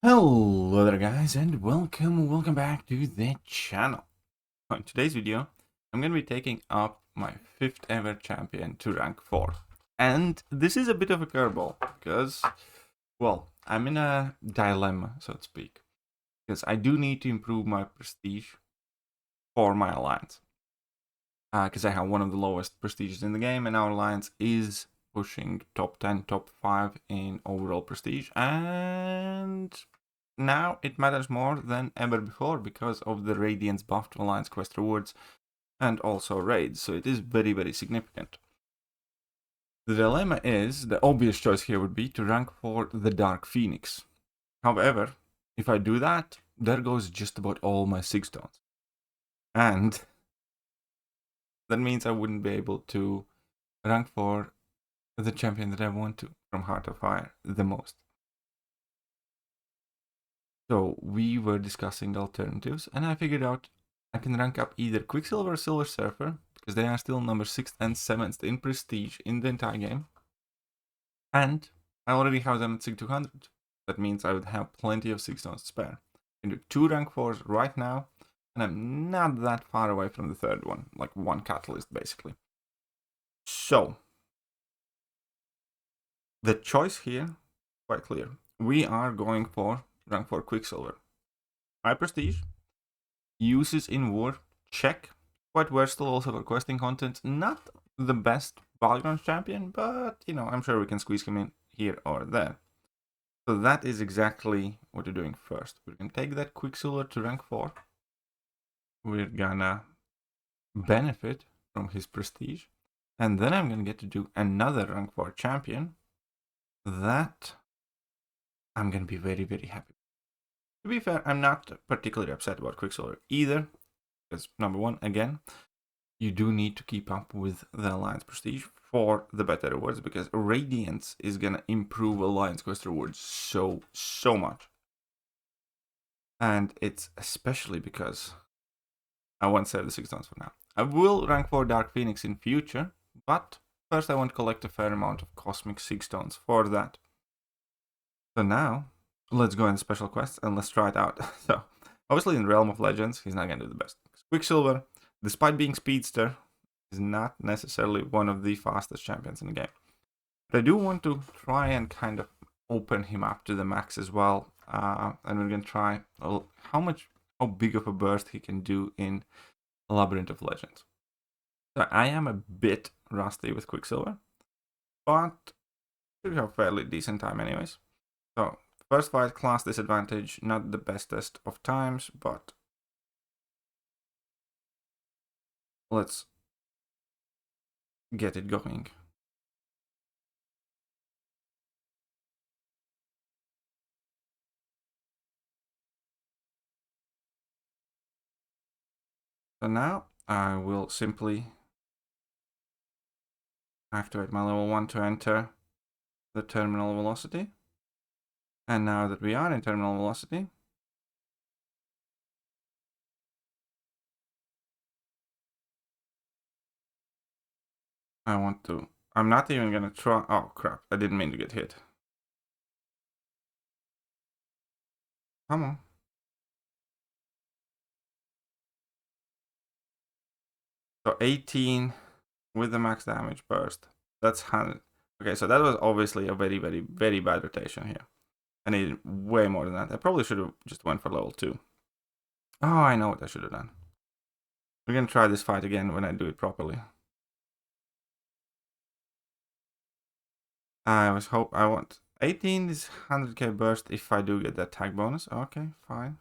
Hello there guys, and welcome back to the channel. In today's video, I'm going to be taking up my 5th ever champion to rank 4. And this is a bit of a curveball, because, well, I'm in a dilemma, so to speak. Because I do need to improve my prestige for my alliance. Because I have one of the lowest prestiges in the game, and our alliance is pushing top 10, top 5 in overall prestige. And now it matters more than ever before because of the Radiance buff to Alliance quest rewards and also raids, so it is very, very significant. The dilemma is, the obvious choice here would be to rank for the Dark Phoenix. However, if I do that, there goes just about all my 6 stones. And that means I wouldn't be able to rank for the champion that I want to from Heart of Fire the most. So we were discussing the alternatives, and I figured out I can rank up either Quicksilver or Silver Surfer, because they are still number 6th and 7th in prestige in the entire game. And I already have them at 6200. That means I would have plenty of 6 stones to spare. I can do 2 rank 4s right now, and I'm not that far away from the third one, like 1 catalyst basically. So, the choice here, quite clear. We are going for rank 4 Quicksilver. High prestige, uses in war, check. Quite versatile also for questing content. Not the best background champion, but you know, I'm sure we can squeeze him in here or there. So that is exactly what we're doing first. We're gonna take that Quicksilver to rank 4. We're gonna benefit from his prestige. And then I'm gonna get to do another rank 4 champion that I'm gonna be very, very happy. To be fair, I'm not particularly upset about Quicksilver either. Because number one, again, you do need to keep up with the Alliance prestige for the better rewards, because Radiance is gonna improve Alliance quest rewards so much. And it's especially because I won't save the 6 stones for now. I will rank for Dark Phoenix in future, but first I want to collect a fair amount of Cosmic 6 stones for that. So now, let's go in special quests and let's try it out. So, obviously in Realm of Legends, he's not gonna do the best. Quicksilver, despite being speedster, is not necessarily one of the fastest champions in the game. But I do want to try and kind of open him up to the max as well. And we're gonna try how big of a burst he can do in Labyrinth of Legends. So I am a bit rusty with Quicksilver, but should have fairly decent time anyways. So first fight, class disadvantage, not the bestest of times, but let's get it going. So now I will simply activate my level 1 to enter the terminal velocity. And now that we are in terminal velocity, I'm not even gonna try, oh crap, I didn't mean to get hit. Come on. So 18 with the max damage burst. That's 100. Okay, so that was obviously a very, very, very bad rotation here. I needed way more than that. I probably should have just went for level 2. Oh, I know what I should have done. We're gonna try this fight again when I do it properly. I want 18 is 100k burst if I do get that tag bonus. Okay, fine.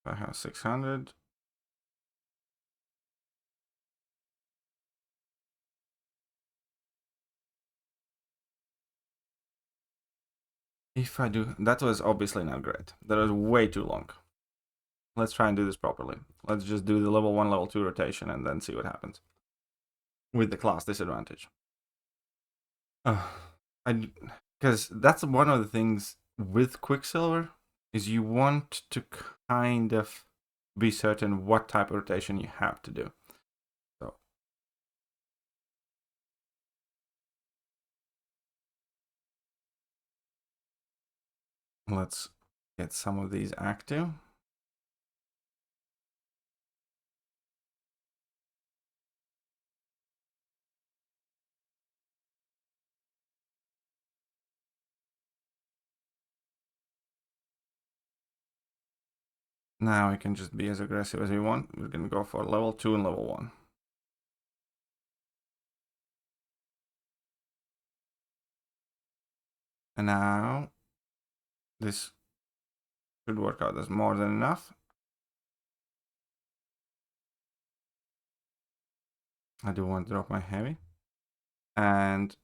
I have 600. If I do, that was obviously not great. That was way too long. Let's try and do this properly. Let's just do the level 1, level 2 rotation and then see what happens. With the class disadvantage. Because that's one of the things with Quicksilver, is you want to kind of be certain what type of rotation you have to do. Let's get some of these active. Now we can just be as aggressive as we want. We're gonna go for level 2 and level 1. And now this should work out as more than enough. I do want to drop my heavy. And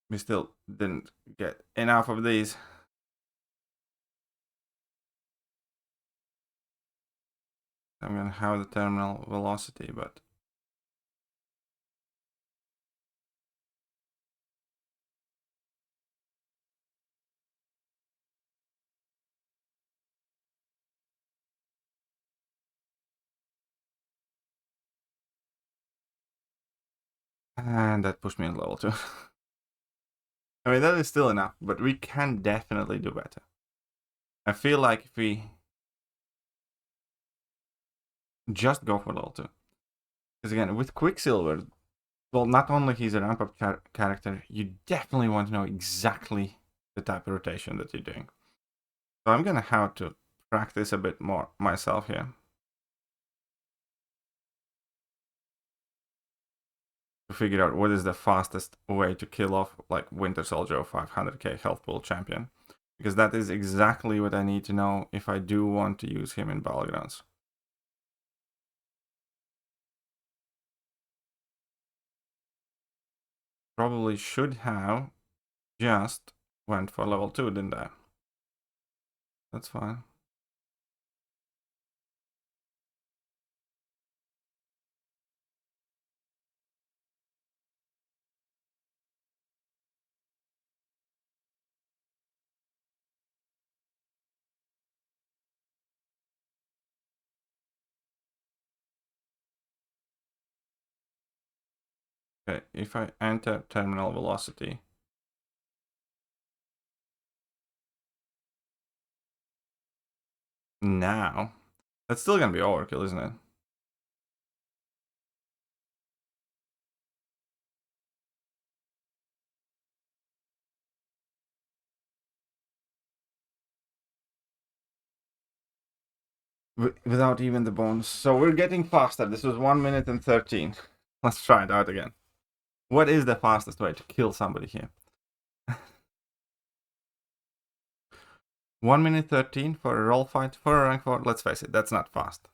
we still didn't get enough of these. I'm gonna have the terminal velocity, but and that pushed me in level 2. I mean, that is still enough, but we can definitely do better. I feel like if we just go for level 2. Because again, with Quicksilver, well, not only he's a ramp-up character, you definitely want to know exactly the type of rotation that you're doing. So I'm gonna have to practice a bit more myself here. To figure out what is the fastest way to kill off like Winter Soldier 500k health pool champion. Because that is exactly what I need to know if I do want to use him in Battlegrounds. Probably should have just went for level 2, didn't I? That's fine. Okay, if I enter terminal velocity, now, that's still gonna be overkill, isn't it? Without even the bonus. So we're getting faster. This was 1 minute and 13. Let's try it out again. What is the fastest way to kill somebody here? 1 minute 13 for a roll fight, for a rank 4. Let's face it, that's not fast.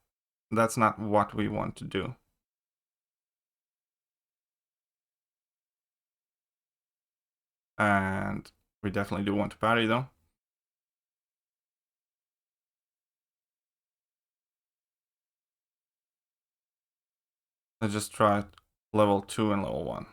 That's not what we want to do. And we definitely do want to parry though. Let's just try level 2 and level 1.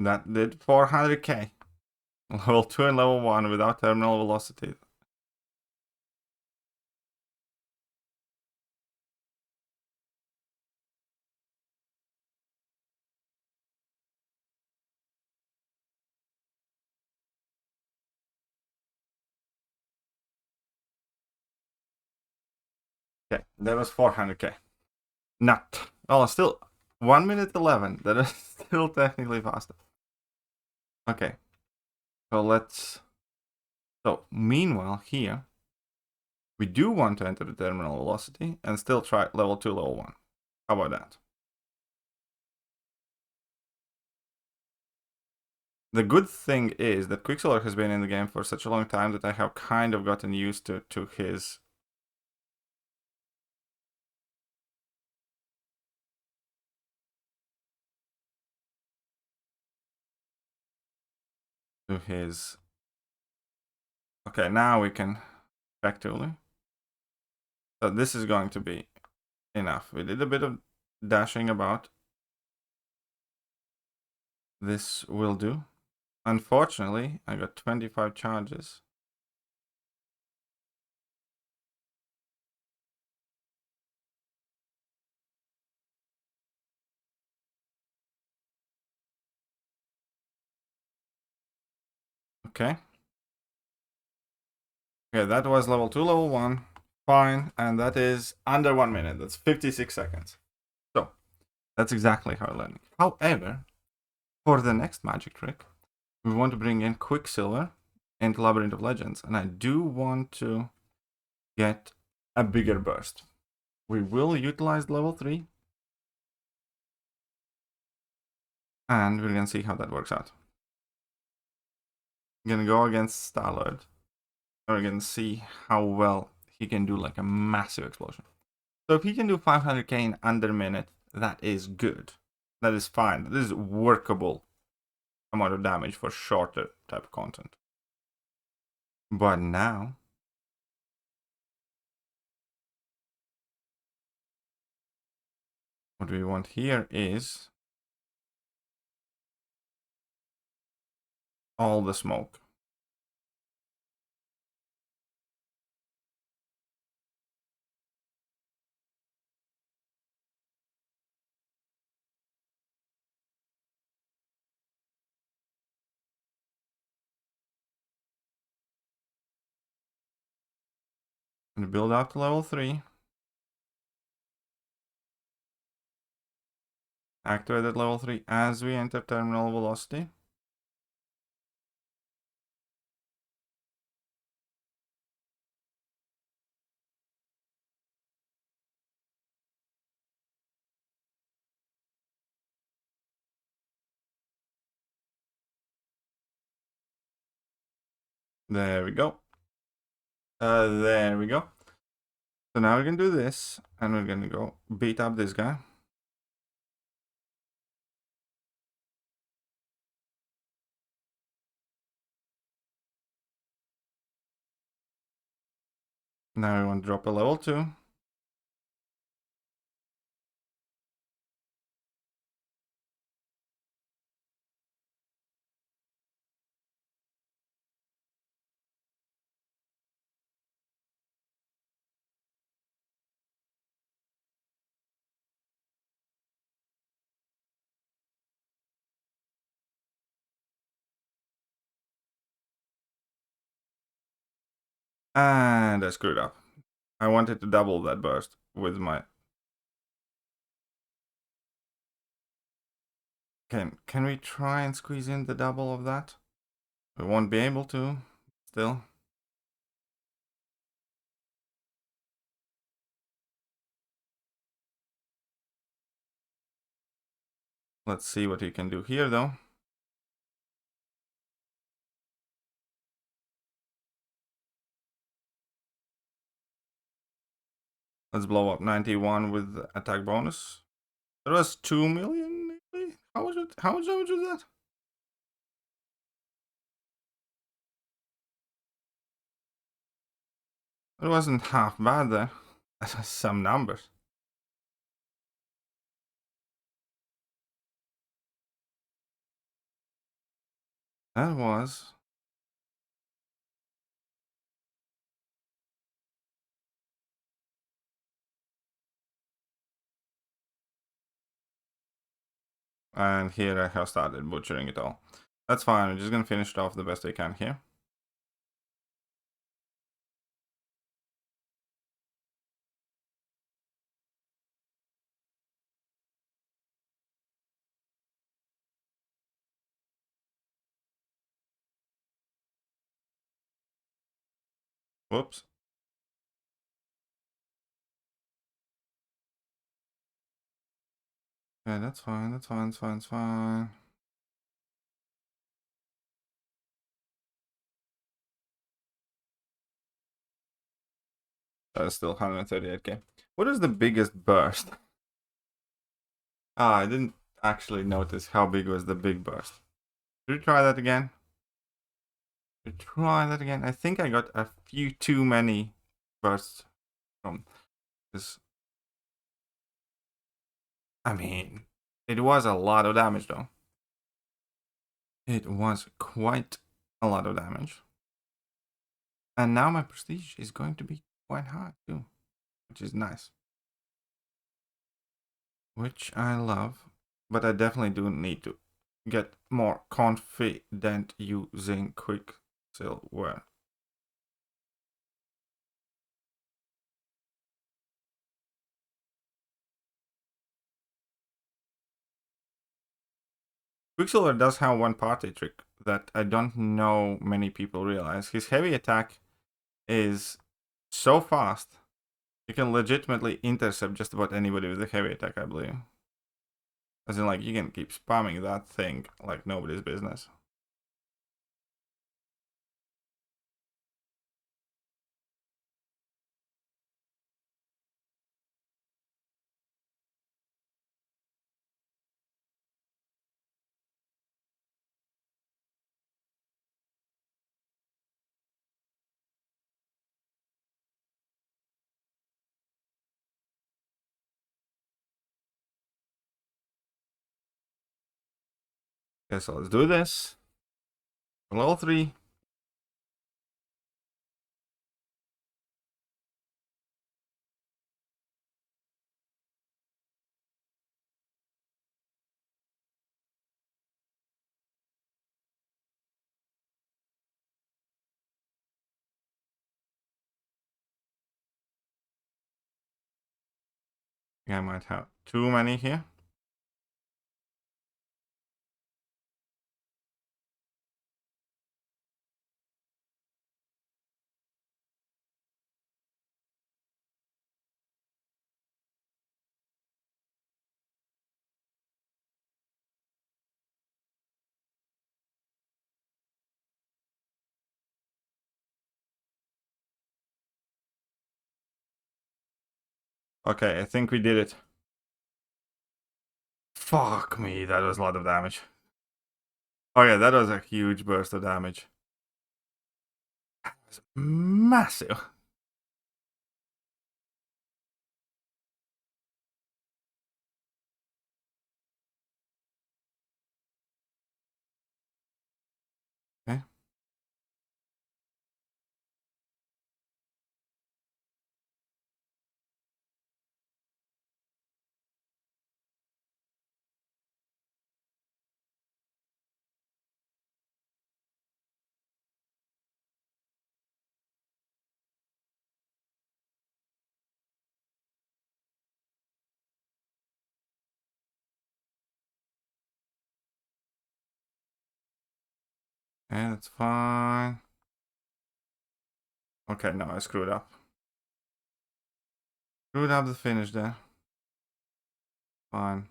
That did 400k. Level 2 and level 1 without terminal velocity. Okay, that was 400k. Not. Oh, still 1 minute 11. That is still technically faster. Okay. So let's. So meanwhile, here we do want to enter the terminal velocity and still try level 2, level 1. How about that? The good thing is that Quicksilver has been in the game for such a long time that I have kind of gotten used to his Okay, now we can effectively. So this is going to be enough. We did a bit of dashing about. This will do. Unfortunately, I got 25 charges. Okay. Okay, that was level 2, level 1. Fine, and that is under 1 minute. That's 56 seconds. So, that's exactly how I learned. However, for the next magic trick, we want to bring in Quicksilver into Labyrinth of Legends. And I do want to get a bigger burst. We will utilize level 3. And we're going to see how that works out. I'm going to go against Star-Lord. We're going to see how well he can do like a massive explosion. So if he can do 500k in under a minute, that is good. That is fine. This is workable amount of damage for shorter type of content. But now, what we want here is all the smoke. And build out to level 3. Activate at level 3 as we enter terminal velocity. There we go. There we go. So now we're going to do this, and we're going to go beat up this guy. Now we want to drop a level 2. And I screwed up. I wanted to double that burst with my... Can we try and squeeze in the double of that? We won't be able to, still. Let's see what you can do here, though. Let's blow up 91 with attack bonus. That was 2 million, maybe? How much damage was that? It wasn't half bad there. That was some numbers. That was... And here I have started butchering it all. That's fine, I'm just gonna finish it off the best I can here. Whoops. Okay, that's fine, that's fine, that's fine, that's fine. That's still 138k. What is the biggest burst? I didn't actually notice how big was the big burst. Should we try that again? to try that again. I think I got a few too many bursts from this. I mean, it was a lot of damage though. It was quite a lot of damage. And now my prestige is going to be quite high too, which is nice. Which I love, but I definitely do need to get more confident using Quicksilver. Quicksilver does have one party trick that I don't know many people realize. His heavy attack is so fast, you can legitimately intercept just about anybody with a heavy attack, I believe. As in, like, you can keep spamming that thing like nobody's business. Okay, so let's do this. Level 3. Yeah, I might have too many here. Okay, I think we did it. Fuck me, that was a lot of damage. Oh yeah, that was a huge burst of damage. That was massive. Okay. Okay, that's fine. Okay, no, I screwed up. Screwed up the finish there. Fine.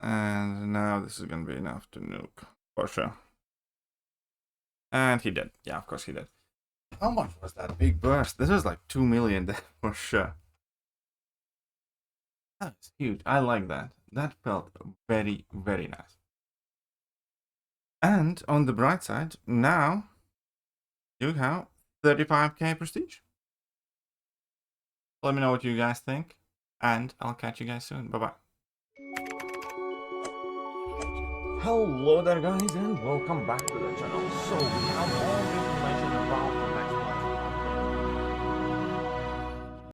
And now this is gonna be enough to nuke, for sure. And he did. Yeah, of course he did. How much was that big burst? This was like 2 million there, for sure. That's huge. I like that. That felt very, very nice. And on the bright side, now you have 35k prestige. Let me know what you guys think, and I'll catch you guys soon. Bye-bye. Hello there guys, and welcome back to the channel. So we have all the information about